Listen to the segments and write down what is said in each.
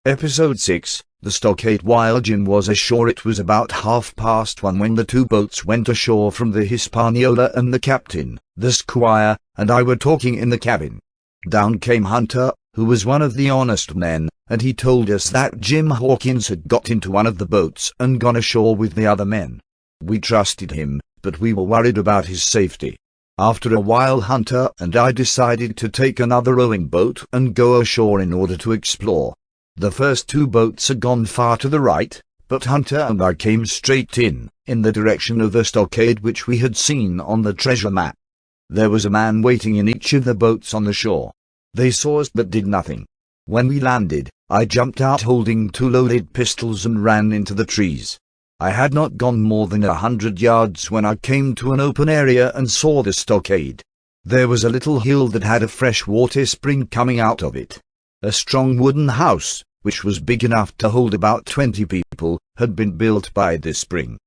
Episode 6, The Stockade. While Jim was ashore, it was about 1:30 when the two boats went ashore from the Hispaniola, and the captain, the squire, and I were talking in the cabin. Down came Hunter, who was one of the honest men, and he told us that Jim Hawkins had got into one of the boats and gone ashore with the other men. We trusted him, but we were worried about his safety. After a while, Hunter and I decided to take another rowing boat and go ashore in order to explore. The first two boats had gone far to the right, but Hunter and I came straight in the direction of the stockade which we had seen on the treasure map. There was a man waiting in each of the boats on the shore. They saw us but did nothing. When we landed, I jumped out holding two loaded pistols and ran into the trees. I had not gone more than 100 yards when I came to an open area and saw the stockade. There was a little hill that had a fresh water spring coming out of it. A strong wooden house, which was big enough to hold about 20 people, had been built by this spring.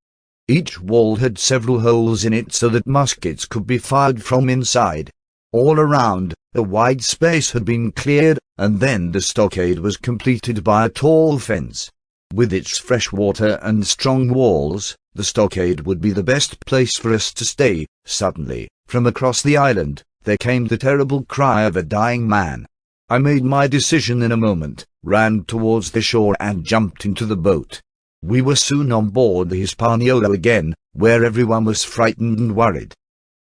Each wall had several holes in it so that muskets could be fired from inside. All around, a wide space had been cleared, and then the stockade was completed by a tall fence. With its fresh water and strong walls, the stockade would be the best place for us to stay. Suddenly, from across the island, there came the terrible cry of a dying man. I made my decision in a moment, ran towards the shore and jumped into the boat. We were soon on board the Hispaniola again, where everyone was frightened and worried.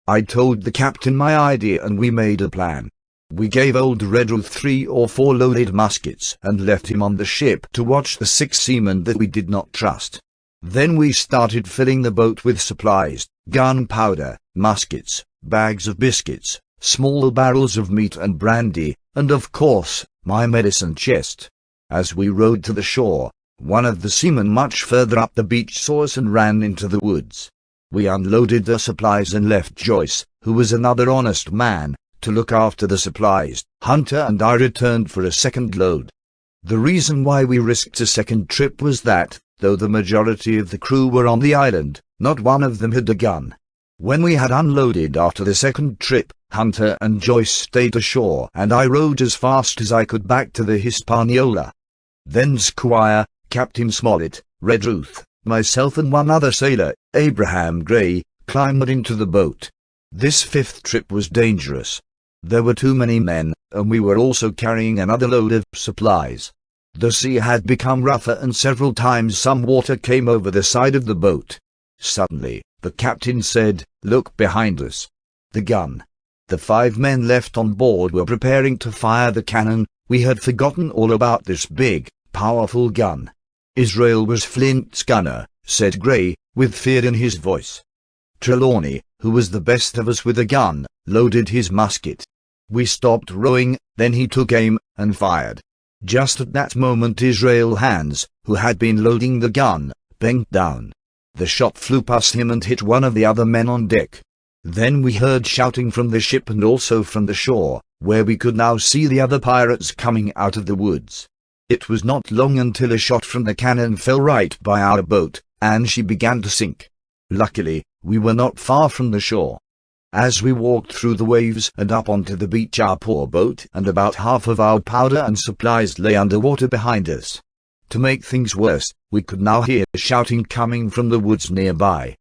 I told the captain my idea and we made a plan. We gave old Redruth 3 or 4 loaded muskets and left him on the ship to watch the 6 seamen that we did not trust. Then we started filling the boat with supplies, gunpowder, muskets, bags of biscuits, small barrels of meat and brandy, and of course, my medicine chest. As we rowed to the shore, one of the seamen much further up the beach saw us and ran into the woods. We unloaded the supplies and left Joyce, who was another honest man, to look after the supplies. Hunter and I returned for a second load. The reason why we risked a second trip was that, though the majority of the crew were on the island, not one of them had a gun. When we had unloaded after the second trip, Hunter and Joyce stayed ashore and I rowed as fast as I could back to the Hispaniola. Then Squire, Captain Smollett, Redruth, myself and one other sailor, Abraham Gray, climbed into the boat. This fifth trip was dangerous. There were too many men, and we were also carrying another load of supplies. The sea had become rougher and several times some water came over the side of the boat. Suddenly, the captain said, "Look behind us." The gun. The 5 men left on board were preparing to fire the cannon. We had forgotten all about this big, powerful gun. Israel was Flint's gunner, said Gray, with fear in his voice. Trelawney, who was the best of us with a gun, loaded his musket. We stopped rowing, then he took aim, and fired. Just at that moment Israel Hands, who had been loading the gun, bent down. The shot flew past him and hit one of the other men on deck. Then we heard shouting from the ship and also from the shore, where we could now see the other pirates coming out of the woods. It was not long until a shot from the cannon fell right by our boat, and she began to sink. Luckily, we were not far from the shore. As we walked through the waves and up onto the beach, our poor boat and about half of our powder and supplies lay underwater behind us. To make things worse, we could now hear shouting coming from the woods nearby.